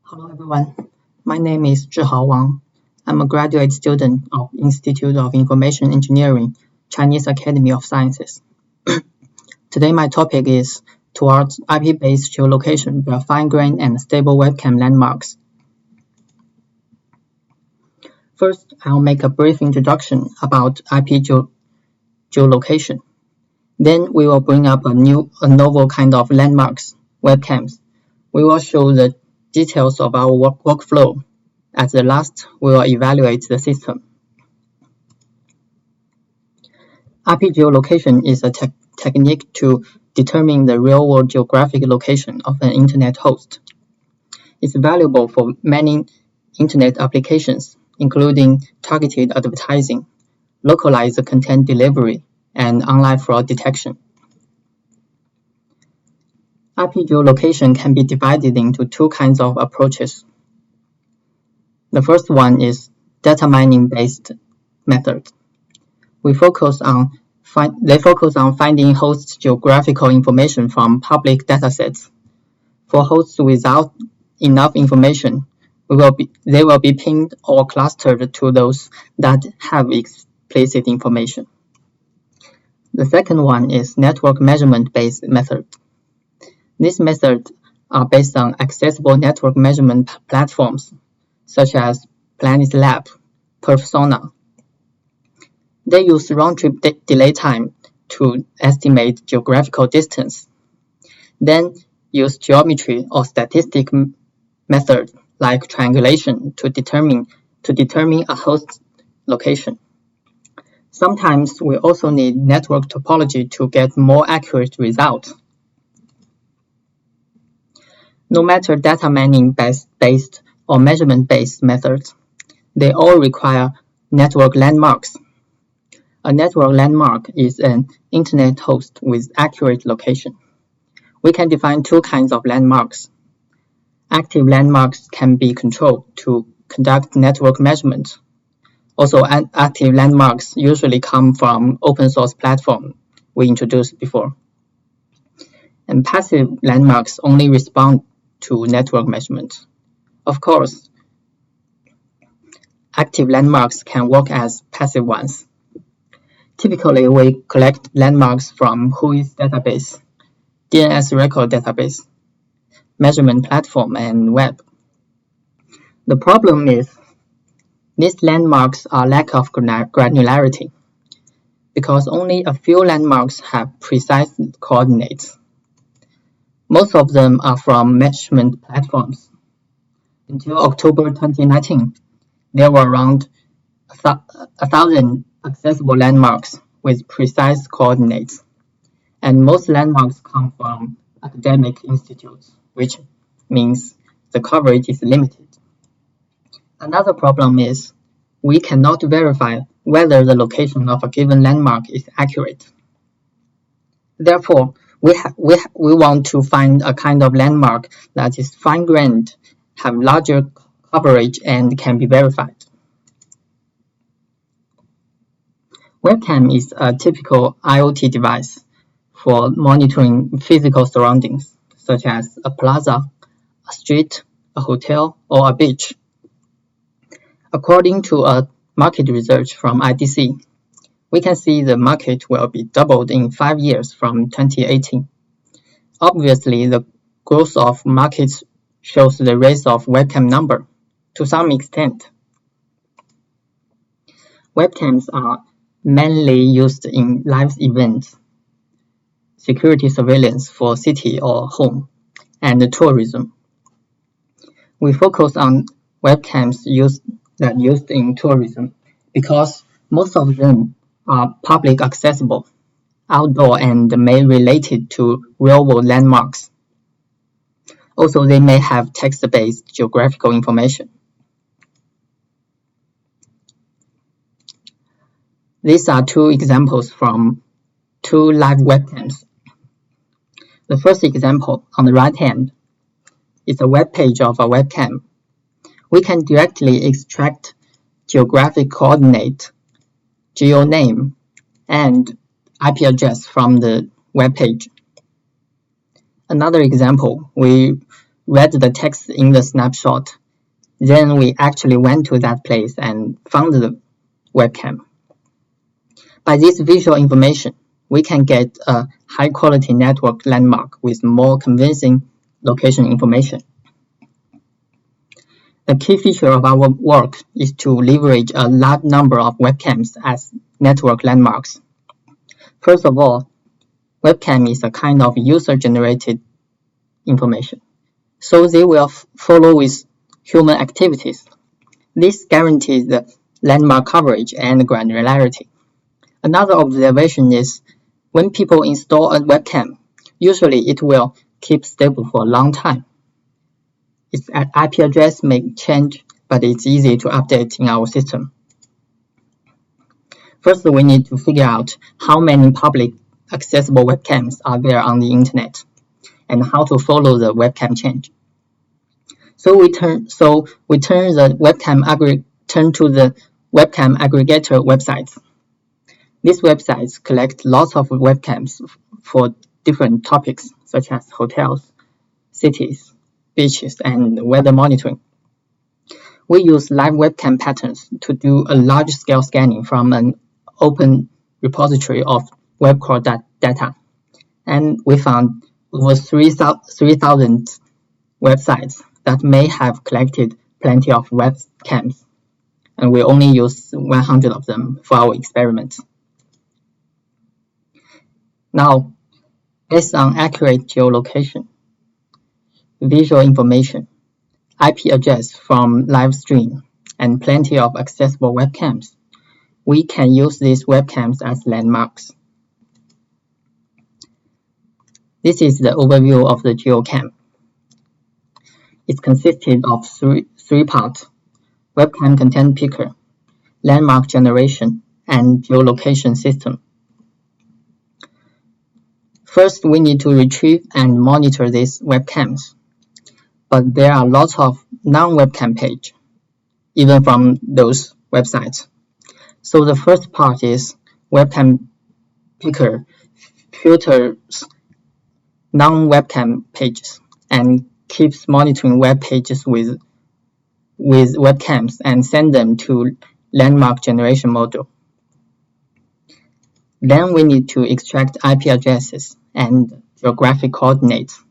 Hello everyone, my name is Zhihao Wang. I'm a graduate student of Institute of Information Engineering, Chinese Academy of Sciences. Today my topic is towards IP-based geolocation via fine-grained and stable webcam landmarks. First, I'll make a brief introduction about IP geolocation. Then we will bring up a novel kind of landmarks, webcams. We will show the details of our workflow. At the last, we will evaluate the system. IP geolocation is a technique to determine the real-world geographic location of an internet host. It's valuable for many internet applications, including targeted advertising, localized content delivery, and online fraud detection. IP geolocation can be divided into two kinds of approaches. The first one is data mining-based method. They focus on finding hosts' geographical information from public datasets. For hosts without enough information, they will be pinned or clustered to those that have explicit information. The second one is network measurement-based method. These methods are based on accessible network measurement platforms, such as Planet Lab, Persona. They use round-trip delay time to estimate geographical distance, then use geometry or statistic methods like triangulation to determine a host's location. Sometimes we also need network topology to get more accurate results. No matter data mining-based or measurement-based methods, they all require network landmarks. A network landmark is an internet host with accurate location. We can define two kinds of landmarks. Active landmarks can be controlled to conduct network measurements. Also, active landmarks usually come from open source platform we introduced before. And passive landmarks only respond to network measurements. Of course, active landmarks can work as passive ones. Typically, we collect landmarks from WHOIS database, DNS record database, measurement platform, and web. The problem is these landmarks are lack of granularity because only a few landmarks have precise coordinates. Most of them are from measurement platforms. Until October 2019, there were around 1,000 accessible landmarks with precise coordinates, and most landmarks come from academic institutes, which means the coverage is limited. Another problem is we cannot verify whether the location of a given landmark is accurate. Therefore, we want to find a kind of landmark that is fine-grained, have larger coverage, and can be verified. Webcam is a typical IoT device for monitoring physical surroundings, such as a plaza, a street, a hotel, or a beach. According to a market research from IDC, we can see the market will be doubled in 5 years from 2018. Obviously, the growth of markets shows the rise of webcam number to some extent. Webcams are mainly used in live events, security surveillance for city or home, and tourism. We focus on webcams used in tourism because most of them are public accessible, outdoor, and may related to real-world landmarks. Also, they may have text-based geographical information. These are two examples from two live webcams. The first example on the right hand is a web page of a webcam. We can directly extract geographic coordinate, geo name, and IP address from the web page. Another example, we read the text in the snapshot. Then we actually went to that place and found the webcam. By this visual information, we can get a high-quality network landmark with more convincing location information. The key feature of our work is to leverage a large number of webcams as network landmarks. First of all, webcam is a kind of user-generated information, so they will follow with human activities. This guarantees the landmark coverage and granularity. Another observation is when people install a webcam, usually it will keep stable for a long time. Its IP address may change, but it's easy to update in our system. First, we need to figure out how many public accessible webcams are there on the internet and how to follow the webcam change. So we turn to the webcam aggregator websites. These websites collect lots of webcams for different topics such as hotels, cities, beaches, and weather monitoring. We use live webcam patterns to do a large-scale scanning from an open repository of web core data, and we found over 3,000 websites that may have collected plenty of webcams, and we only use 100 of them for our experiments. Now, based on accurate geolocation, visual information, IP address from live stream, and plenty of accessible webcams, we can use these webcams as landmarks. This is the overview of the GeoCam. It consisted of three parts: webcam content picker, landmark generation, and geolocation system. First, we need to retrieve and monitor these webcams, but there are lots of non-webcam pages, even from those websites. So the first part is webcam picker filters non-webcam pages and keeps monitoring web pages with webcams and send them to landmark generation module. Then we need to extract IP addresses and geographic coordinates.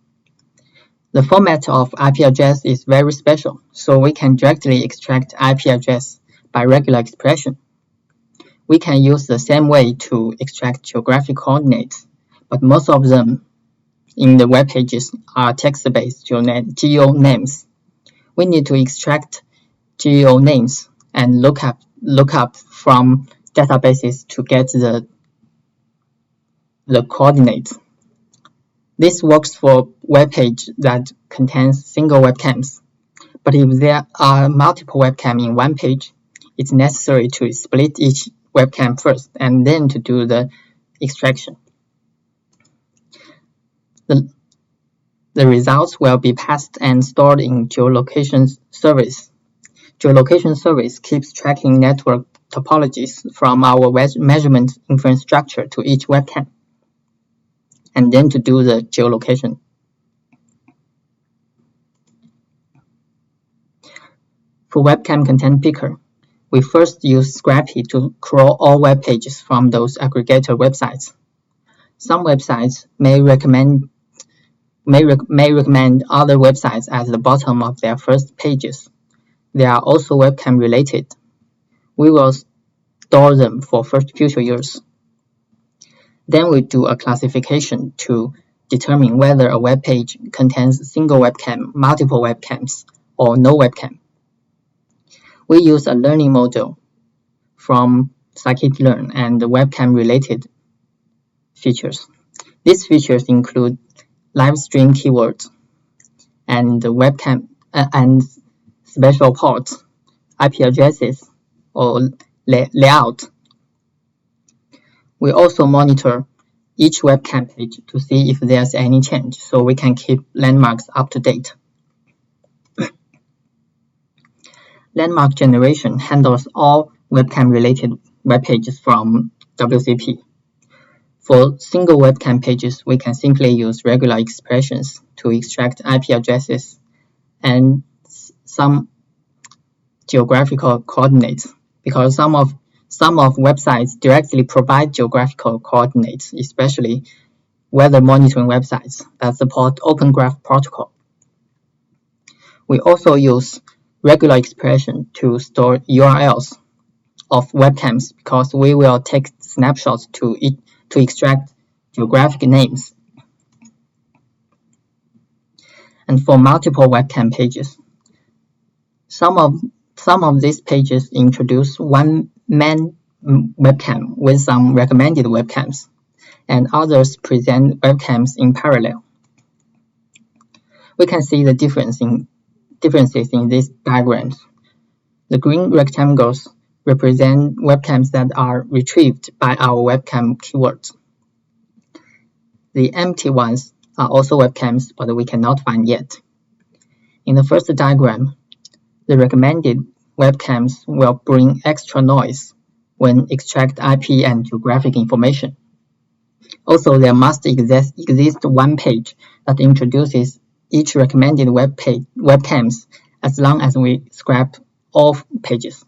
The format of IP address is very special, so we can directly extract IP address by regular expression. We can use the same way to extract geographic coordinates, but most of them in the web pages are text-based geo names. We need to extract geo names and look up from databases to get the coordinates. This works for web page that contains single webcams, but if there are multiple webcams in one page, it's necessary to split each webcam first and then to do the extraction. The results will be passed and stored in geolocation service. Geolocation service keeps tracking network topologies from our measurement infrastructure to each webcam, and then to do the geolocation. For webcam content picker, we first use Scrappy to crawl all web pages from those aggregator websites. Some websites may recommend other websites at the bottom of their first pages. They are also webcam related. We will store them for future use. Then we do a classification to determine whether a web page contains single webcam, multiple webcams, or no webcam. We use a learning model from scikit-learn and webcam related features. These features include live stream keywords and webcam and special ports, IP addresses, or layout. We also monitor each webcam page to see if there's any change, so we can keep landmarks up to date. Landmark generation handles all webcam-related web pages from WCP. For single webcam pages, we can simply use regular expressions to extract IP addresses and some geographical coordinates, because some of websites directly provide geographical coordinates, especially weather monitoring websites that support Open Graph Protocol. We also use regular expression to store URLs of webcams because we will take snapshots to extract geographic names. And for multiple webcam pages, some of these pages introduce one main webcam with some recommended webcams, and others present webcams in parallel. We can see the differences in these diagrams. The green rectangles represent webcams that are retrieved by our webcam keywords. The empty ones are also webcams, but we cannot find yet. In the first diagram, the recommended webcams will bring extra noise when extract IP and geographic information. Also, there must exist one page that introduces each recommended webcams as long as we scrap all pages.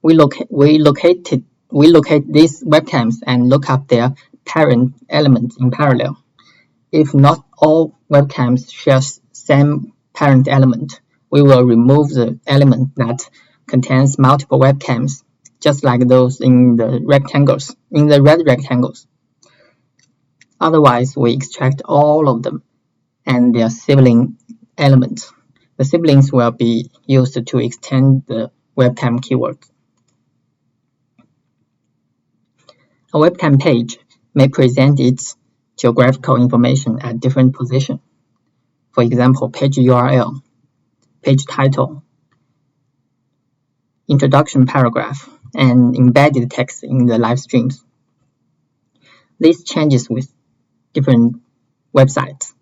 We locate these webcams and look up their parent elements in parallel. If not all webcams share same parent element, we will remove the element that contains multiple webcams, just like those in the red rectangles. Otherwise, we extract all of them and their sibling elements. The siblings will be used to extend the webcam keyword. A webcam page may present its geographical information at different positions. For example, page URL, page title, introduction paragraph, and embedded text in the live streams. This changes with different websites.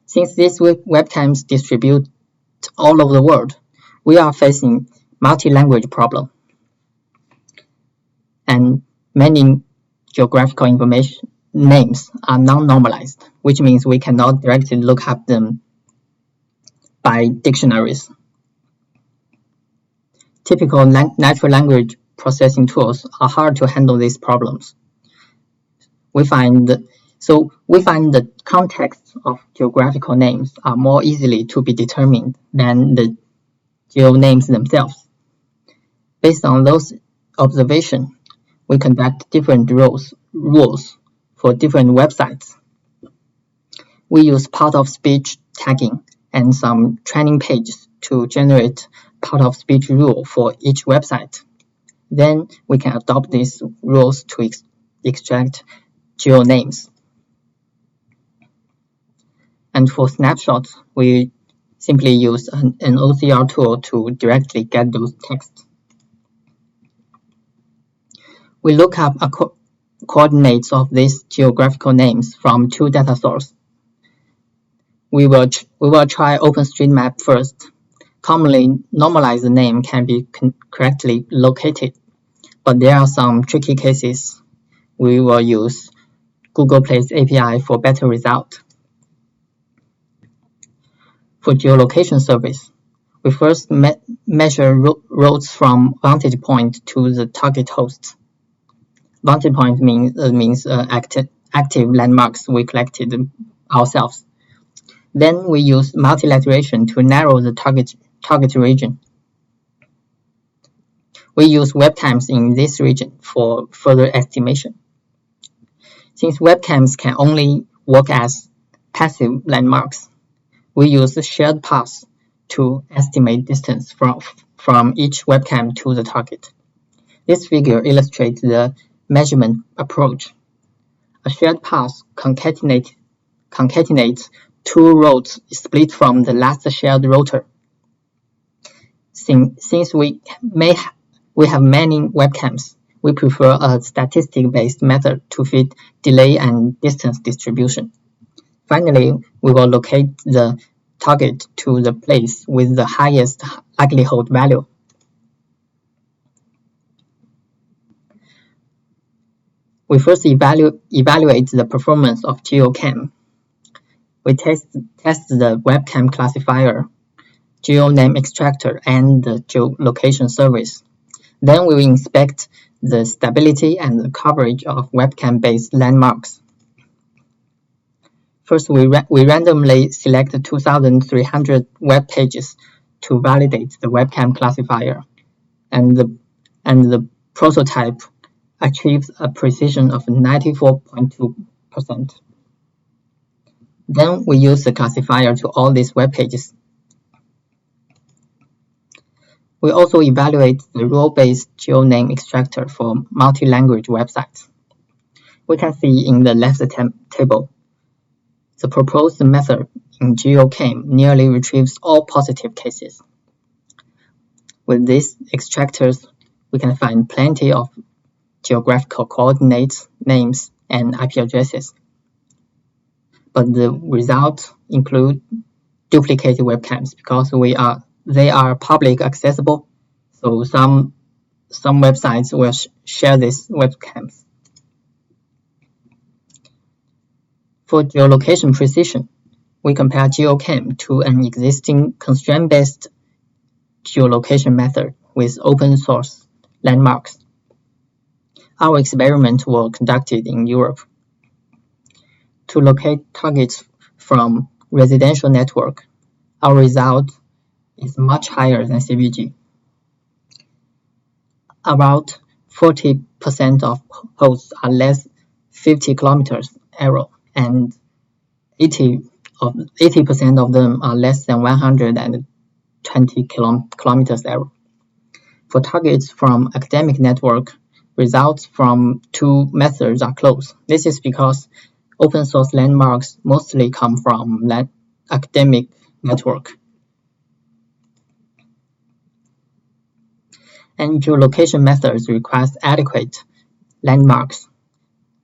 Since these webcams distribute all over the world, we are facing multi-language problem. And many geographical information names are non-normalized, which means we cannot directly look up them by dictionaries. Typical natural language processing tools are hard to handle these problems. We find the context of geographical names are more easily to be determined than the geo names themselves. Based on those observations, we conduct different rules for different websites. We use part-of-speech tagging and some training pages to generate part-of-speech rule for each website. Then we can adopt these rules to extract geo names. And for snapshots, we simply use an OCR tool to directly get those texts. We look up coordinates of these geographical names from two data sources. We will try OpenStreetMap first. Commonly, normalized name can be correctly located, but there are some tricky cases. We will use Google Play's API for better result. For geolocation service, we first measure routes from vantage point to the target host. Vantage point means active landmarks we collected ourselves. Then we use multilateration to narrow the target region. We use webcams in this region for further estimation. Since webcams can only work as passive landmarks, we use shared paths to estimate distance from each webcam to the target. This figure illustrates the measurement approach. A shared path concatenates two routes split from the last shared router. Since we have many webcams, we prefer a statistic-based method to fit delay and distance distribution. Finally, we will locate the target to the place with the highest likelihood value. We first evaluate the performance of GeoCam. We test the webcam classifier, GeoName extractor, and the geolocation service. Then we will inspect the stability and the coverage of webcam-based landmarks. First, we randomly select 2,300 web pages to validate the webcam classifier, and the prototype achieves a precision of 94.2%. Then we use the classifier to all these web pages. We also evaluate the role-based GeoName extractor for multi-language websites. We can see in the left table, the proposed method in GeoCam nearly retrieves all positive cases. With these extractors, we can find plenty of geographical coordinates, names, and IP addresses. But the results include duplicated webcams because they are public accessible, so some websites will share these webcams. For geolocation precision, we compare GeoCam to an existing constraint-based geolocation method with open-source landmarks. Our experiments were conducted in Europe. To locate targets from residential network, our result is much higher than CVG. About 40% of hosts are less 50 kilometers error, and 80% of them are less than 120 kilometers error. For targets from academic network, results from two methods are close. This is because open source landmarks mostly come from academic network. And geolocation methods require adequate landmarks.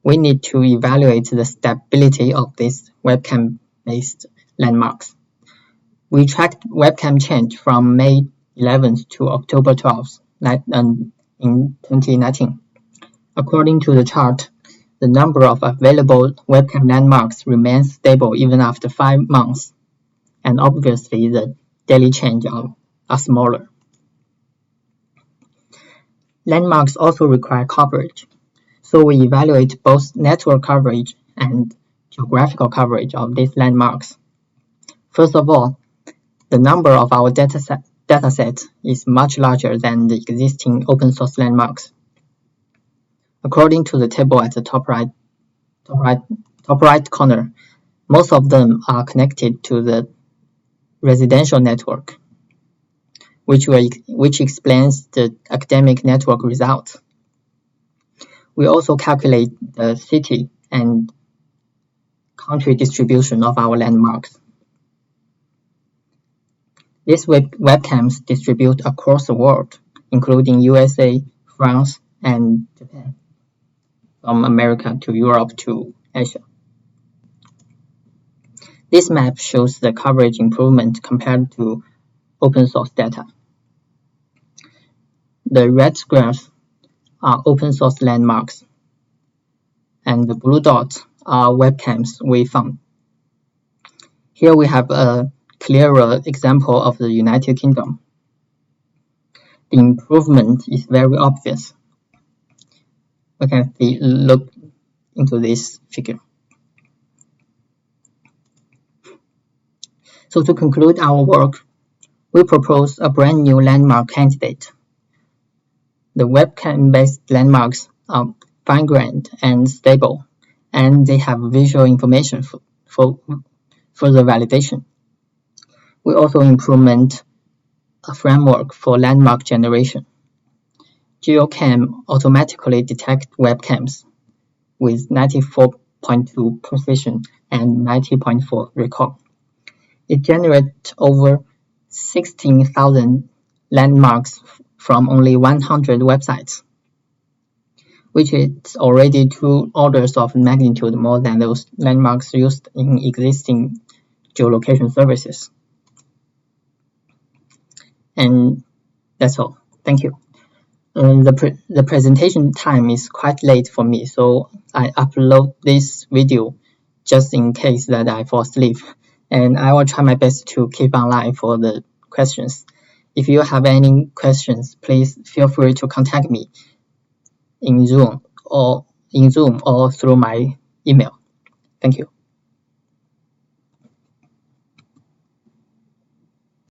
We need to evaluate the stability of these webcam-based landmarks. We tracked webcam change from May 11th to October 12th in 2019. According to the chart, the number of available webcam landmarks remains stable even after 5 months, and obviously the daily change are smaller. Landmarks also require coverage, so we evaluate both network coverage and geographical coverage of these landmarks. First of all, the number of our dataset is much larger than the existing open source landmarks. According to the table at the top right corner, most of them are connected to the residential network, which explains the academic network results. We also calculate the city and country distribution of our landmarks. These webcams distribute across the world, including USA, France, and Japan, from America to Europe to Asia. This map shows the coverage improvement compared to open source data. The red squares are open source landmarks, and the blue dots are webcams we found. Here we have a clearer example of the United Kingdom. The improvement is very obvious. We can look into this figure. So to conclude our work, we propose a brand new landmark candidate. The webcam-based landmarks are fine-grained and stable, and they have visual information for further validation. We also implement a framework for landmark generation. GeoCam automatically detects webcams with 94.2 precision and 90.4 recall. It generates over 16,000 landmarks from only 100 websites, which is already 2 orders of magnitude more than those landmarks used in existing geolocation services. And that's all. Thank you. The presentation time is quite late for me, so I upload this video just in case that I fall asleep, and I will try my best to keep online for the questions. If you have any questions, please feel free to contact me in Zoom or through my email. Thank you.